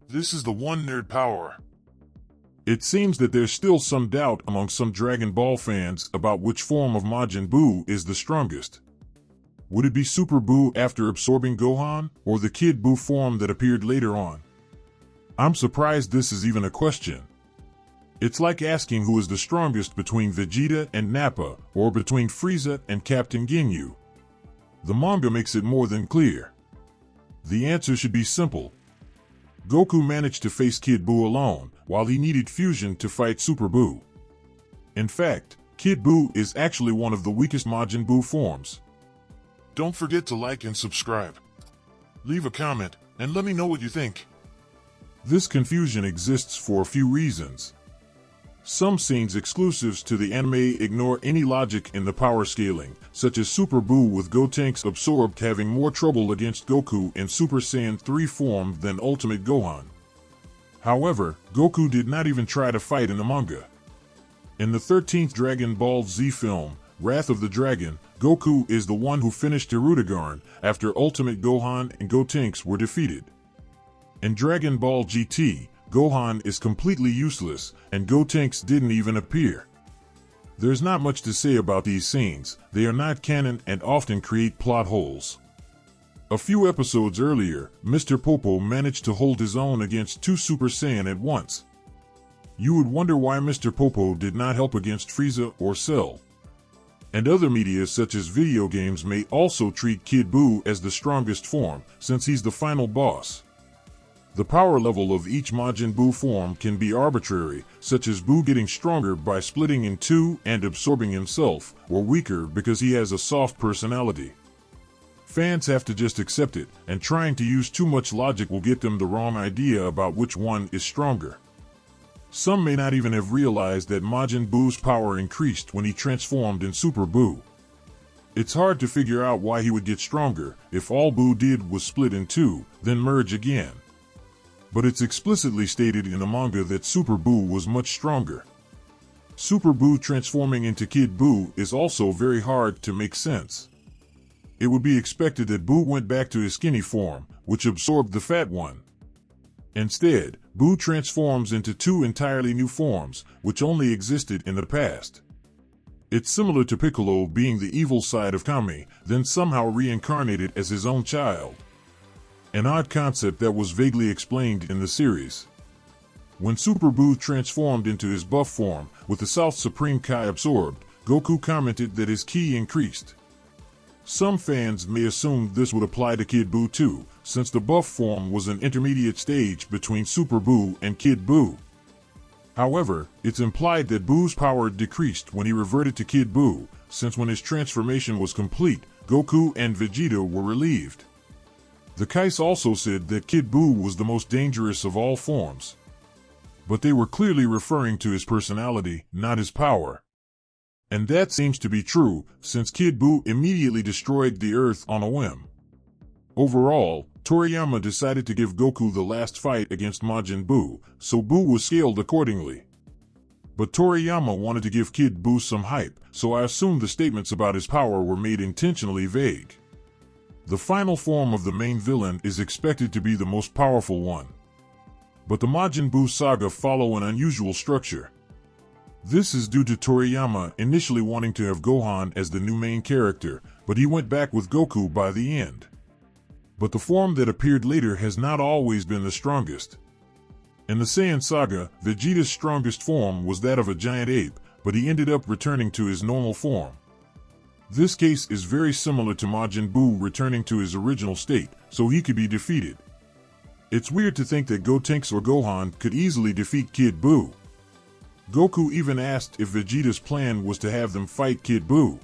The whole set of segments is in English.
This is the one nerd power. It seems that there's still some doubt among some Dragon Ball fans about which form of Majin Buu is the strongest. Would it be Super Buu after absorbing Gohan, or the Kid Buu form that appeared later on? I'm surprised this is even a question. It's like asking who is the strongest between Vegeta and Nappa, or between Frieza and Captain Ginyu. The manga makes it more than clear. The answer should be simple. Goku managed to face Kid Buu alone, while he needed fusion to fight Super Buu. In fact, Kid Buu is actually one of the weakest Majin Buu forms. Don't forget to like and subscribe. Leave a comment, and let me know what you think. This confusion exists for a few reasons. Some scenes exclusives to the anime ignore any logic in the power scaling, such as Super Buu with Gotenks absorbed having more trouble against Goku in Super Saiyan 3 form than Ultimate Gohan. However, Goku did not even try to fight in the manga. In the 13th Dragon Ball Z film, Wrath of the Dragon, Goku is the one who finished Hirudegarn after Ultimate Gohan and Gotenks were defeated. In Dragon Ball GT, Gohan is completely useless, and Gotenks didn't even appear. There's not much to say about these scenes, they are not canon and often create plot holes. A few episodes earlier, Mr. Popo managed to hold his own against two Super Saiyan at once. You would wonder why Mr. Popo did not help against Frieza or Cell. And other media such as video games may also treat Kid Buu as the strongest form, since he's the final boss. The power level of each Majin Buu form can be arbitrary, such as Buu getting stronger by splitting in two and absorbing himself, or weaker because he has a soft personality. Fans have to just accept it, and trying to use too much logic will get them the wrong idea about which one is stronger. Some may not even have realized that Majin Buu's power increased when he transformed in Super Buu. It's hard to figure out why he would get stronger if all Buu did was split in two, then merge again. But it's explicitly stated in the manga that Super Buu was much stronger. Super Buu transforming into Kid Buu is also very hard to make sense. It would be expected that Buu went back to his skinny form, which absorbed the fat one. Instead, Buu transforms into two entirely new forms, which only existed in the past. It's similar to Piccolo being the evil side of Kami, then somehow reincarnated as his own child. An odd concept that was vaguely explained in the series. When Super Buu transformed into his buff form, with the South Supreme Kai absorbed, Goku commented that his ki increased. Some fans may assume this would apply to Kid Buu too, since the buff form was an intermediate stage between Super Buu and Kid Buu. However, it's implied that Buu's power decreased when he reverted to Kid Buu, since when his transformation was complete, Goku and Vegeta were relieved. The Kais also said that Kid Buu was the most dangerous of all forms. But they were clearly referring to his personality, not his power. And that seems to be true, since Kid Buu immediately destroyed the Earth on a whim. Overall, Toriyama decided to give Goku the last fight against Majin Buu, so Buu was scaled accordingly. But Toriyama wanted to give Kid Buu some hype, so I assume the statements about his power were made intentionally vague. The final form of the main villain is expected to be the most powerful one. But the Majin Buu saga follow an unusual structure. This is due to Toriyama initially wanting to have Gohan as the new main character, but he went back with Goku by the end. But the form that appeared later has not always been the strongest. In the Saiyan saga, Vegeta's strongest form was that of a giant ape, but he ended up returning to his normal form. This case is very similar to Majin Buu returning to his original state, so he could be defeated. It's weird to think that Gotenks or Gohan could easily defeat Kid Buu. Goku even asked if Vegeta's plan was to have them fight Kid Buu.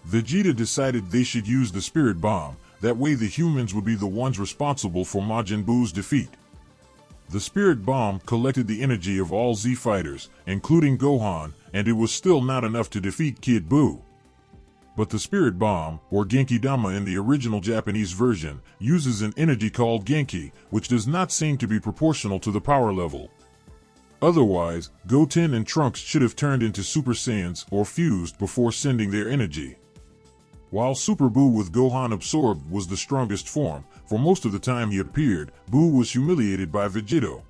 Vegeta decided they should use the Spirit Bomb, that way the humans would be the ones responsible for Majin Buu's defeat. The Spirit Bomb collected the energy of all Z fighters, including Gohan, and it was still not enough to defeat Kid Buu. But the Spirit Bomb, or Genki Dama in the original Japanese version, uses an energy called Genki, which does not seem to be proportional to the power level. Otherwise, Goten and Trunks should have turned into Super Saiyans or fused before sending their energy. While Super Buu with Gohan absorbed was the strongest form, for most of the time he appeared, Buu was humiliated by Vegito.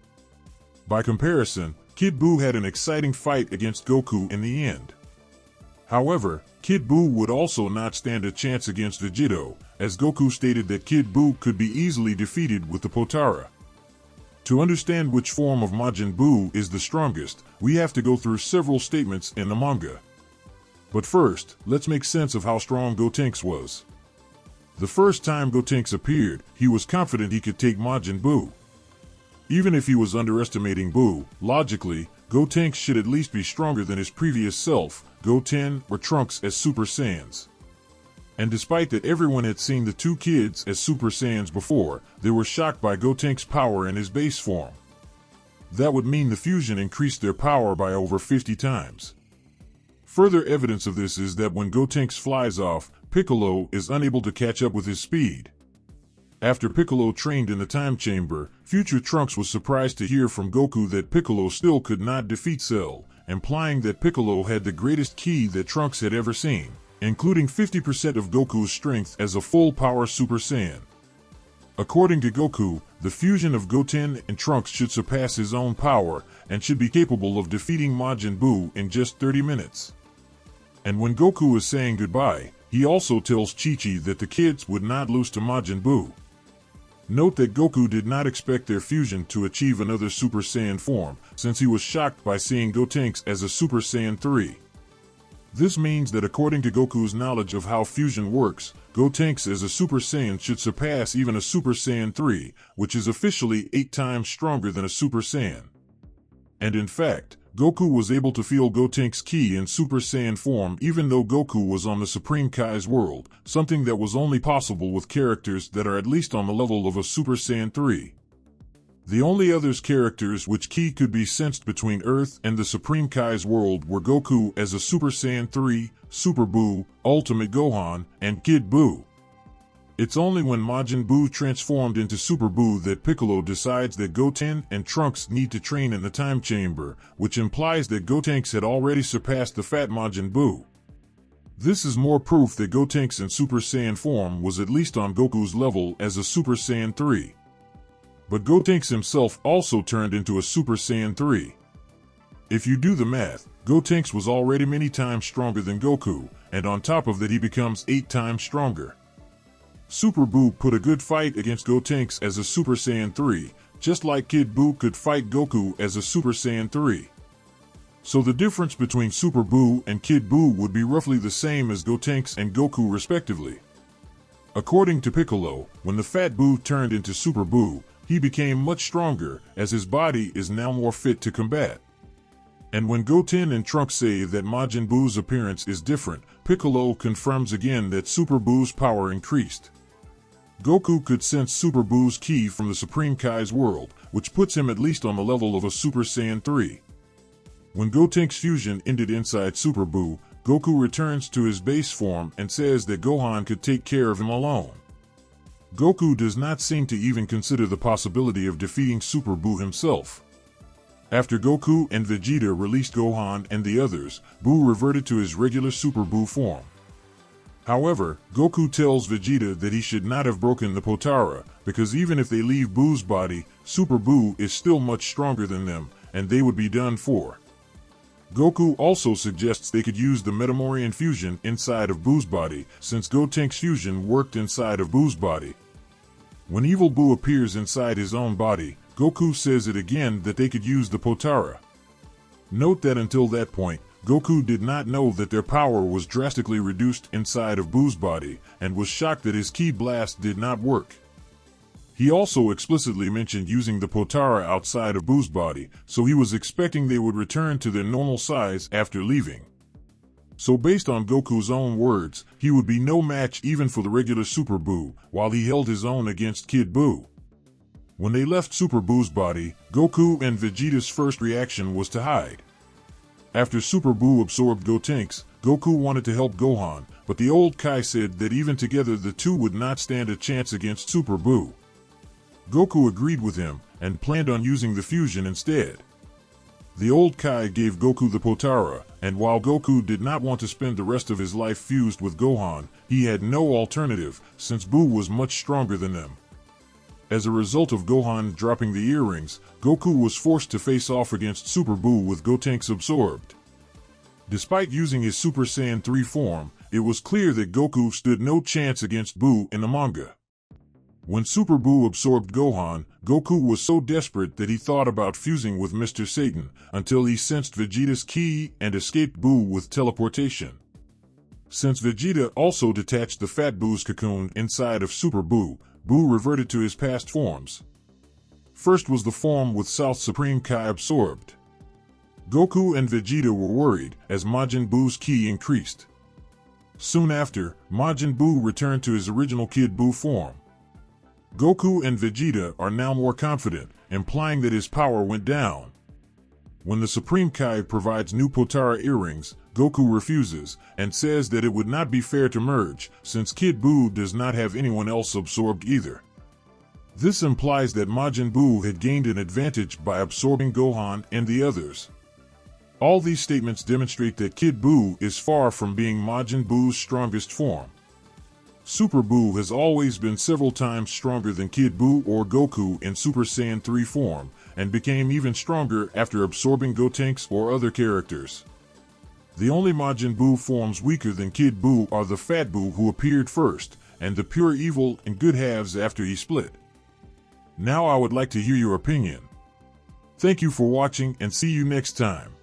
By comparison, Kid Buu had an exciting fight against Goku in the end. However, Kid Buu would also not stand a chance against Vegito, as Goku stated that Kid Buu could be easily defeated with the plethora. To understand which form of Majin Buu is the strongest, we have to go through several statements in the manga. But first, let's make sense of how strong Gotenks was. The first time Gotenks appeared, he was confident he could take Majin Buu. Even if he was underestimating Buu, logically, Gotenks should at least be stronger than his previous self, Goten or Trunks as Super Saiyans. And despite that everyone had seen the two kids as Super Saiyans before, they were shocked by Gotenks' power in his base form. That would mean the fusion increased their power by over 50 times. Further evidence of this is that when Gotenks flies off, Piccolo is unable to catch up with his speed. After Piccolo trained in the time chamber, future Trunks was surprised to hear from Goku that Piccolo still could not defeat Cell, implying that Piccolo had the greatest ki that Trunks had ever seen, including 50% of Goku's strength as a full-power Super Saiyan. According to Goku, the fusion of Goten and Trunks should surpass his own power and should be capable of defeating Majin Buu in just 30 minutes. And when Goku is saying goodbye, he also tells Chi-Chi that the kids would not lose to Majin Buu. Note that Goku did not expect their fusion to achieve another Super Saiyan form, since he was shocked by seeing Gotenks as a Super Saiyan 3. This means that according to Goku's knowledge of how fusion works, Gotenks as a Super Saiyan should surpass even a Super Saiyan 3, which is officially 8 times stronger than a Super Saiyan. And in fact, Goku was able to feel Gotenks' ki in Super Saiyan form even though Goku was on the Supreme Kai's world, something that was only possible with characters that are at least on the level of a Super Saiyan 3. The only other characters which ki could be sensed between Earth and the Supreme Kai's world were Goku as a Super Saiyan 3, Super Buu, Ultimate Gohan, and Kid Buu. It's only when Majin Buu transformed into Super Buu that Piccolo decides that Goten and Trunks need to train in the time chamber, which implies that Gotenks had already surpassed the fat Majin Buu. This is more proof that Gotenks in Super Saiyan form was at least on Goku's level as a Super Saiyan 3. But Gotenks himself also turned into a Super Saiyan 3. If you do the math, Gotenks was already many times stronger than Goku, and on top of that he becomes 8 times stronger. Super Buu put a good fight against Gotenks as a Super Saiyan 3, just like Kid Buu could fight Goku as a Super Saiyan 3. So the difference between Super Buu and Kid Buu would be roughly the same as Gotenks and Goku respectively. According to Piccolo, when the fat Buu turned into Super Buu, he became much stronger, as his body is now more fit to combat. And when Goten and Trunks say that Majin Buu's appearance is different, Piccolo confirms again that Super Buu's power increased. Goku could sense Super Buu's ki from the Supreme Kai's world, which puts him at least on the level of a Super Saiyan 3. When Gotenks' fusion ended inside Super Buu, Goku returns to his base form and says that Gohan could take care of him alone. Goku does not seem to even consider the possibility of defeating Super Buu himself. After Goku and Vegeta released Gohan and the others, Buu reverted to his regular Super Buu form. However, Goku tells Vegeta that he should not have broken the plethora, because even if they leave Buu's body, Super Buu is still much stronger than them, and they would be done for. Goku also suggests they could use the Metamorian fusion inside of Buu's body, since Gotenks' fusion worked inside of Buu's body. When Evil Buu appears inside his own body, Goku says it again that they could use the plethora. Note that until that point, Goku did not know that their power was drastically reduced inside of Buu's body, and was shocked that his ki blast did not work. He also explicitly mentioned using the plethora outside of Buu's body, so he was expecting they would return to their normal size after leaving. So based on Goku's own words, he would be no match even for the regular Super Buu, while he held his own against Kid Buu. When they left Super Buu's body, Goku and Vegeta's first reaction was to hide. After Super Buu absorbed Gotenks, Goku wanted to help Gohan, but the old Kai said that even together the two would not stand a chance against Super Buu. Goku agreed with him, and planned on using the fusion instead. The old Kai gave Goku the plethora, and while Goku did not want to spend the rest of his life fused with Gohan, he had no alternative, since Buu was much stronger than them. As a result of Gohan dropping the earrings, Goku was forced to face off against Super Buu with Gotenks absorbed. Despite using his Super Saiyan 3 form, it was clear that Goku stood no chance against Buu in the manga. When Super Buu absorbed Gohan, Goku was so desperate that he thought about fusing with Mr. Satan, until he sensed Vegeta's ki and escaped Buu with teleportation. Since Vegeta also detached the Fat Buu's cocoon inside of Super Buu, Buu reverted to his past forms. First was the form with South Supreme Kai absorbed. Goku and Vegeta were worried, as Majin Buu's ki increased. Soon after, Majin Buu returned to his original Kid Buu form. Goku and Vegeta are now more confident, implying that his power went down. When the Supreme Kai provides new plethora earrings, Goku refuses, and says that it would not be fair to merge, since Kid Buu does not have anyone else absorbed either. This implies that Majin Buu had gained an advantage by absorbing Gohan and the others. All these statements demonstrate that Kid Buu is far from being Majin Buu's strongest form. Super Buu has always been several times stronger than Kid Buu or Goku in Super Saiyan 3 form, and became even stronger after absorbing Gotenks or other characters. The only Majin Buu forms weaker than Kid Buu are the Fat Buu who appeared first, and the pure evil and good halves after he split. Now I would like to hear your opinion. Thank you for watching and see you next time.